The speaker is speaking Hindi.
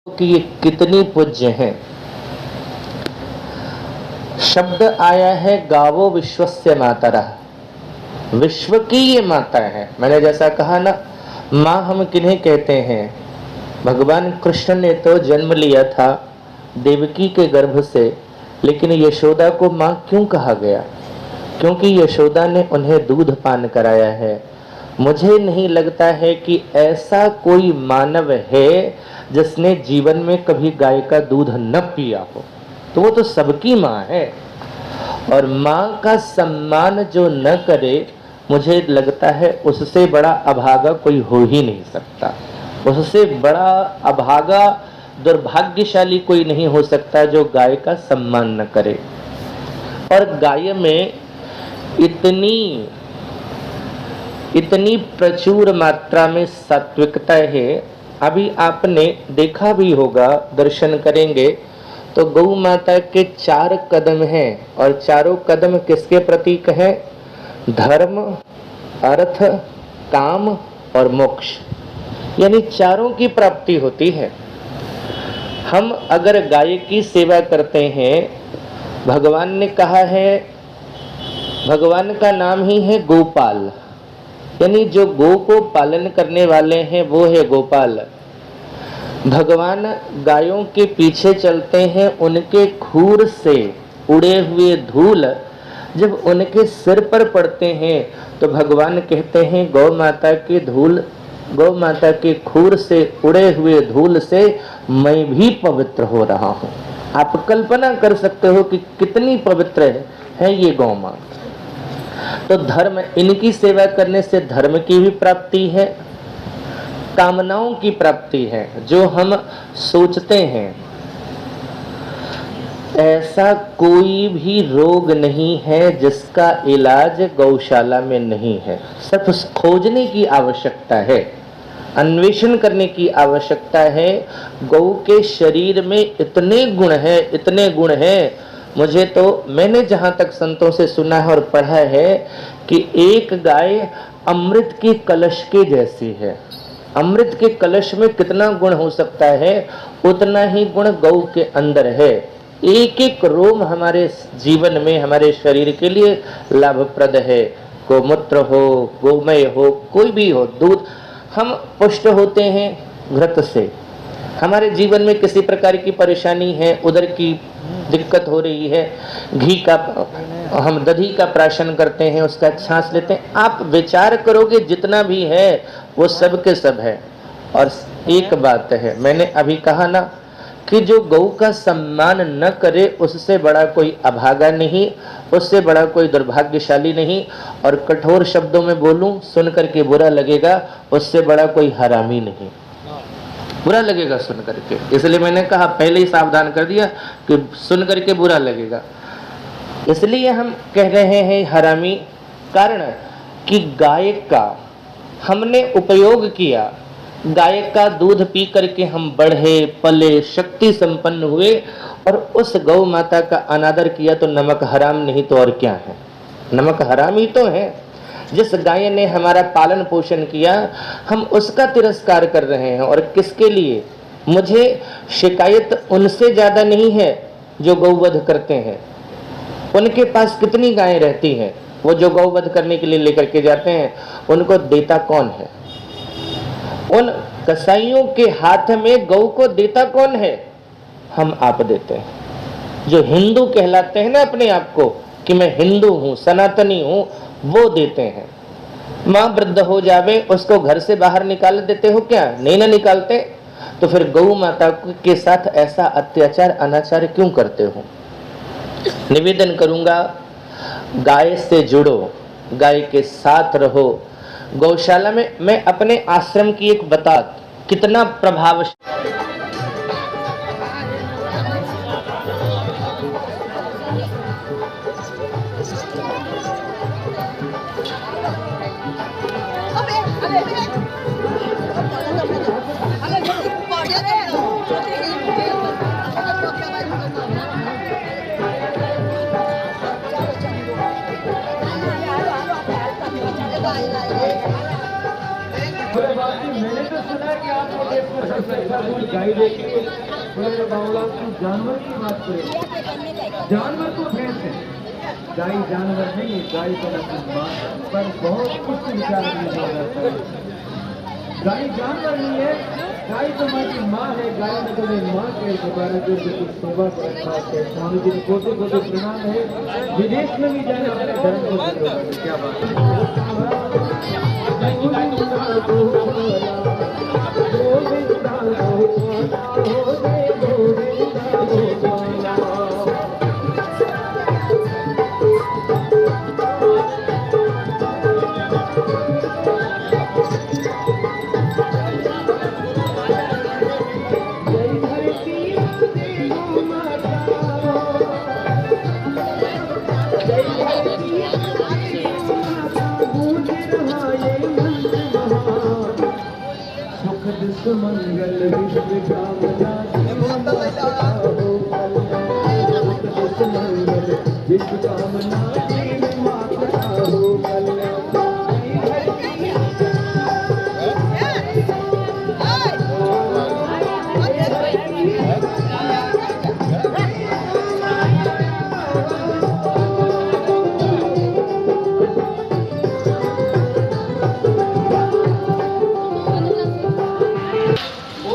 कि ये कितनी पूज्य हैं। शब्द आया है गावो विश्वस्य मातरः, विश्व की ये माता है। मैंने जैसा कहा ना, माँ हम किन्हें कहते हैं। भगवान कृष्ण ने तो जन्म लिया था देवकी के गर्भ से, लेकिन यशोदा को माँ क्यों कहा गया? क्योंकि यशोदा ने उन्हें दूध पान कराया है। मुझे नहीं लगता है कि ऐसा कोई मानव है जिसने जीवन में कभी गाय का दूध न पिया हो। तो वो तो सबकी माँ है, और माँ का सम्मान जो न करे, मुझे लगता है उससे बड़ा अभागा कोई हो ही नहीं सकता। उससे बड़ा अभागा, दुर्भाग्यशाली कोई नहीं हो सकता जो गाय का सम्मान न करे। और गाय में इतनी प्रचुर मात्रा में सात्विकता है। अभी आपने देखा भी होगा, दर्शन करेंगे तो गौ माता के 4 कदम हैं, और चारों कदम किसके प्रतीक हैं? धर्म, अर्थ, काम और मोक्ष, यानी चारों की प्राप्ति होती है। हम अगर गाय की सेवा करते हैं, भगवान ने कहा है, भगवान का नाम ही है गोपाल, यानी जो गो को पालन करने वाले हैं वो है गोपाल। भगवान गायों के पीछे चलते हैं, उनके खूर से उड़े हुए धूल जब उनके सिर पर पड़ते हैं तो भगवान कहते हैं गौ माता की धूल, गौ माता के खूर से उड़े हुए धूल से मैं भी पवित्र हो रहा हूँ। आप कल्पना कर सकते हो कि कितनी पवित्र है ये गौ माँ। तो धर्म, इनकी सेवा करने से धर्म की भी प्राप्ति है, कामनाओं की प्राप्ति है। जो हम सोचते हैं, ऐसा कोई भी रोग नहीं है जिसका इलाज गौशाला में नहीं है। सिर्फ खोजने की आवश्यकता है, अन्वेषण करने की आवश्यकता है। गौ के शरीर में इतने गुण है, इतने गुण है। मुझे तो, मैंने जहां तक संतों से सुना है और पढ़ा है कि एक गाय अमृत की कलश के जैसी है। अमृत के कलश में कितना गुण हो सकता है, उतना ही गुण गौ के अंदर है। एक एक रोम हमारे जीवन में, हमारे शरीर के लिए लाभप्रद है। गोमूत्र हो, गोमय हो, कोई भी हो, दूध, हम पुष्ट होते हैं घृत से। हमारे जीवन में किसी प्रकार की परेशानी है, उधर की दिक्कत हो रही है, घी का, हम दही का प्राशन करते हैं, उसका छाछ लेते हैं। आप विचार करोगे जितना भी है वो सब के सब है। और एक बात है, मैंने अभी कहा ना कि जो गौ का सम्मान न करे उससे बड़ा कोई अभागा नहीं, उससे बड़ा कोई दुर्भाग्यशाली नहीं। और कठोर शब्दों में बोलूं, सुन करके बुरा लगेगा, उससे बड़ा कोई हरामी नहीं। बुरा लगेगा सुन करके, इसलिए मैंने कहा, पहले ही सावधान कर दिया कि सुन करके बुरा लगेगा। इसलिए हम कह रहे हैं हरामी, कारण कि गाय का हमने उपयोग किया, गाय का दूध पी करके हम बढ़े, पले, शक्ति संपन्न हुए, और उस गौ माता का अनादर किया तो नमक हराम नहीं तो और क्या है? नमक हराम ही तो है। जिस गाय ने हमारा पालन पोषण किया, हम उसका तिरस्कार कर रहे हैं। और किसके लिए? मुझे शिकायत उनसे ज्यादा नहीं है जो गौवध करते हैं। उनके पास कितनी गायें रहती हैं, वो जो गौवध करने के लिए लेकर के जाते हैं, उनको देता कौन है? उन कसाईयों के हाथ में गौ को देता कौन है? हम आप देते हैं। जो हिंदू कहलाते हैं ना अपने आप को कि मैं हिंदू हूं, सनातनी हूं, वो देते हैं। माँ वृद्ध हो जावे, उसको घर से बाहर निकाल देते हो क्या? नहीं ना निकालते। तो फिर गौ माता के साथ ऐसा अत्याचार, अनाचार क्यों करते हो? निवेदन करूंगा, गाय से जुड़ो, गाय के साथ रहो। गौशाला में मैं अपने आश्रम की एक बता, कितना प्रभावशाली मैंने तो सुना कि आप गाय देखिए बोले बावला तू जानवर की बात करे, जानवर तो भैंस है, गाय जानवर नहीं, गाय तो मां पर बहुत कुछ विचार नहीं जाता है। गाय जानवर नहीं है, गाय तो हमारी माँ है, गाय ने तो माँ के दोबारा जो कुछ सेवा कर रखा है। स्वामी जी ने कोटि कोटि प्रणाम है, विदेश में भी जाए अपने धर्म को, क्या बात मंगल विश्व कामना मंगल विश्व कामना